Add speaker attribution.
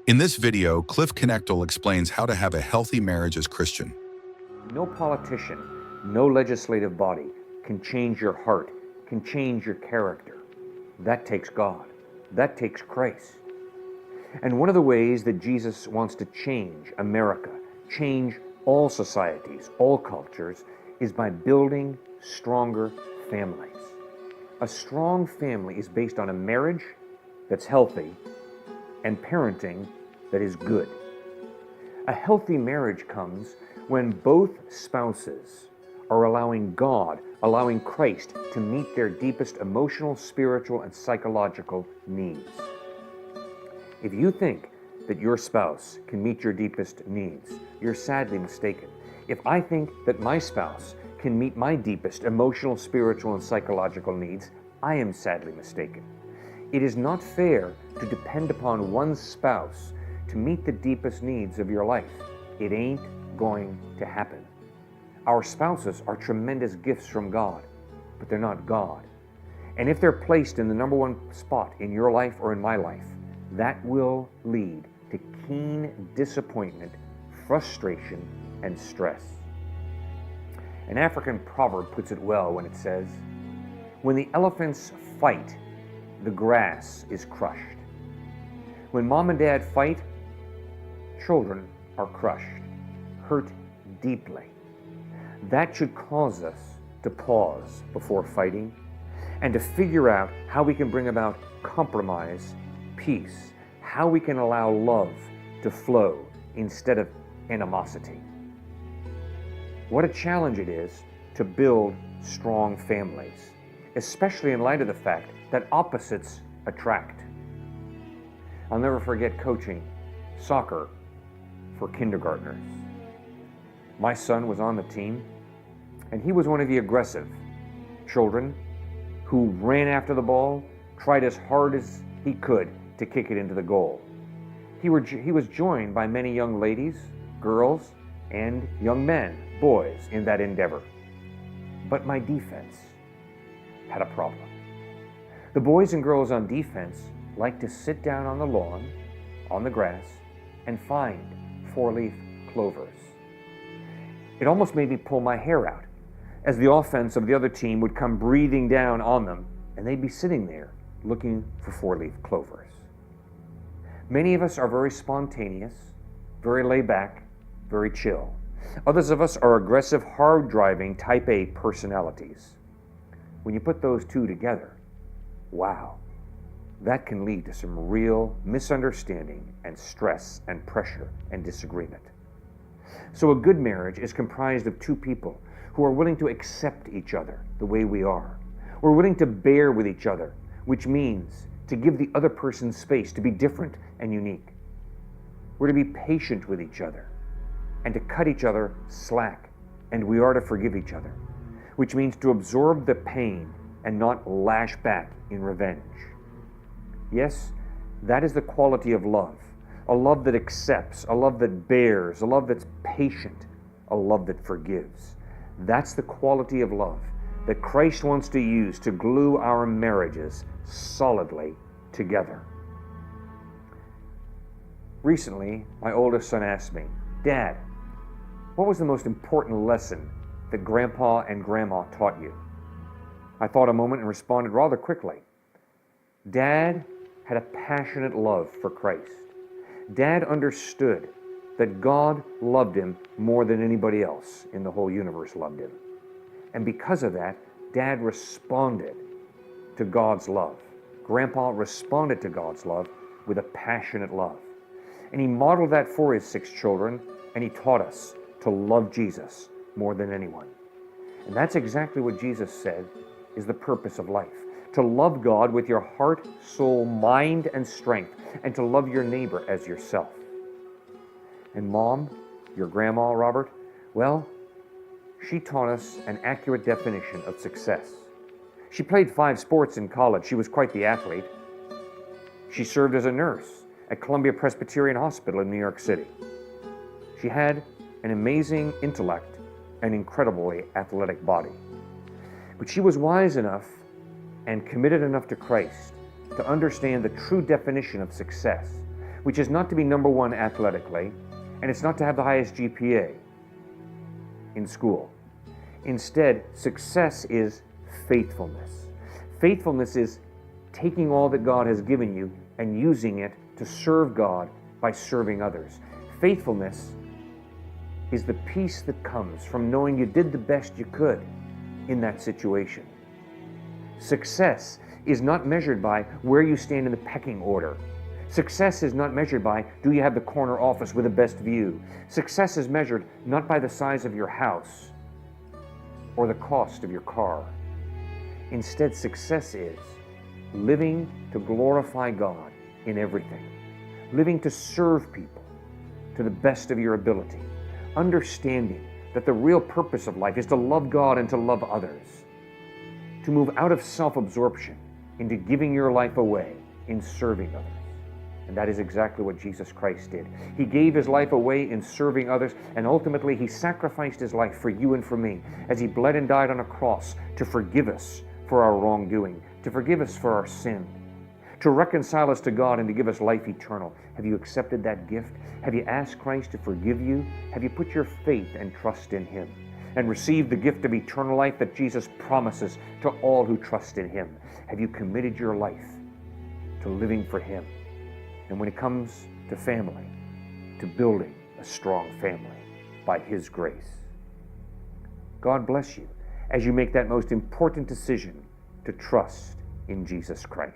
Speaker 1: In this video, Cliffe Knechtle explains how to have a healthy marriage as Christian.
Speaker 2: No politician, no legislative body can change your heart, can change your character. That takes God. That takes Christ. And one of the ways that Jesus wants to change America, change all societies, all cultures, is by building stronger families. A strong family is based on a marriage that's healthy and parenting that is good. A healthy marriage comes when both spouses are allowing God, allowing Christ to meet their deepest emotional, spiritual, and psychological needs. If you think that your spouse can meet your deepest needs, you're sadly mistaken. If I think that my spouse can meet my deepest emotional, spiritual, and psychological needs, I am sadly mistaken. It is not fair to depend upon one spouse to meet the deepest needs of your life. It ain't going to happen. Our spouses are tremendous gifts from God, but they're not God. And if they're placed in the number one spot in your life or in my life, that will lead to keen disappointment, frustration, and stress. An African proverb puts it well when it says, "When the elephants fight, the grass is crushed." When mom and dad fight, children are crushed, hurt deeply. That should cause us to pause before fighting and to figure out how we can bring about compromise, peace, how we can allow love to flow instead of animosity. What a challenge it is to build strong families, especially in light of the fact that opposites attract. I'll never forget coaching soccer for kindergartners. My son was on the team, and he was one of the aggressive children who ran after the ball, tried as hard as he could to kick it into the goal. He was joined by many young ladies, girls, and young men, boys, in that endeavor. But my defense had a problem. The boys and girls on defense like to sit down on the lawn, on the grass, and find four-leaf clovers. It almost made me pull my hair out as the offense of the other team would come breathing down on them, and they'd be sitting there looking for four-leaf clovers. Many of us are very spontaneous, very laid back, very chill. Others of us are aggressive, hard-driving, type A personalities. When you put those two together, wow, that can lead to some real misunderstanding and stress and pressure and disagreement. So a good marriage is comprised of two people who are willing to accept each other the way we are. We're willing to bear with each other, which means to give the other person space to be different and unique. We're to be patient with each other and to cut each other slack, and we are to forgive each other, which means to absorb the pain and not lash back in revenge. Yes, that is the quality of love. A love that accepts, a love that bears, a love that's patient, a love that forgives. That's the quality of love that Christ wants to use to glue our marriages solidly together. Recently, my oldest son asked me, "Dad, what was the most important lesson that Grandpa and Grandma taught you?" I thought a moment and responded rather quickly. Dad had a passionate love for Christ. Dad understood that God loved him more than anybody else in the whole universe loved him. And because of that, Dad responded to God's love. Grandpa responded to God's love with a passionate love. And he modeled that for his 6 children, and he taught us to love Jesus more than anyone. And that's exactly what Jesus said is the purpose of life. To love God with your heart, soul, mind, and strength, and to love your neighbor as yourself. And Mom, your grandma, Robert, well, she taught us an accurate definition of success. She played 5 sports in college. She was quite the athlete. She served as a nurse at Columbia Presbyterian Hospital in New York City. She had an amazing intellect and incredibly athletic body. But she was wise enough and committed enough to Christ to understand the true definition of success, which is not to be number one athletically, and it's not to have the highest GPA in school. Instead, success is faithfulness. Faithfulness is taking all that God has given you and using it to serve God by serving others. Faithfulness is the peace that comes from knowing you did the best you could in that situation. Success is not measured by where you stand in the pecking order. Success is not measured by, do you have the corner office with the best view? Success is measured not by the size of your house or the cost of your car. Instead, success is living to glorify God in everything, living to serve people to the best of your ability, understanding that the real purpose of life is to love God and to love others, to move out of self-absorption into giving your life away in serving others. And that is exactly what Jesus Christ did. He gave his life away in serving others, and ultimately he sacrificed his life for you and for me as he bled and died on a cross to forgive us for our wrongdoing, to forgive us for our sin, to reconcile us to God and to give us life eternal. Have you accepted that gift? Have you asked Christ to forgive you? Have you put your faith and trust in him and received the gift of eternal life that Jesus promises to all who trust in him? Have you committed your life to living for him? And when it comes to family, to building a strong family by his grace. God bless you as you make that most important decision to trust in Jesus Christ.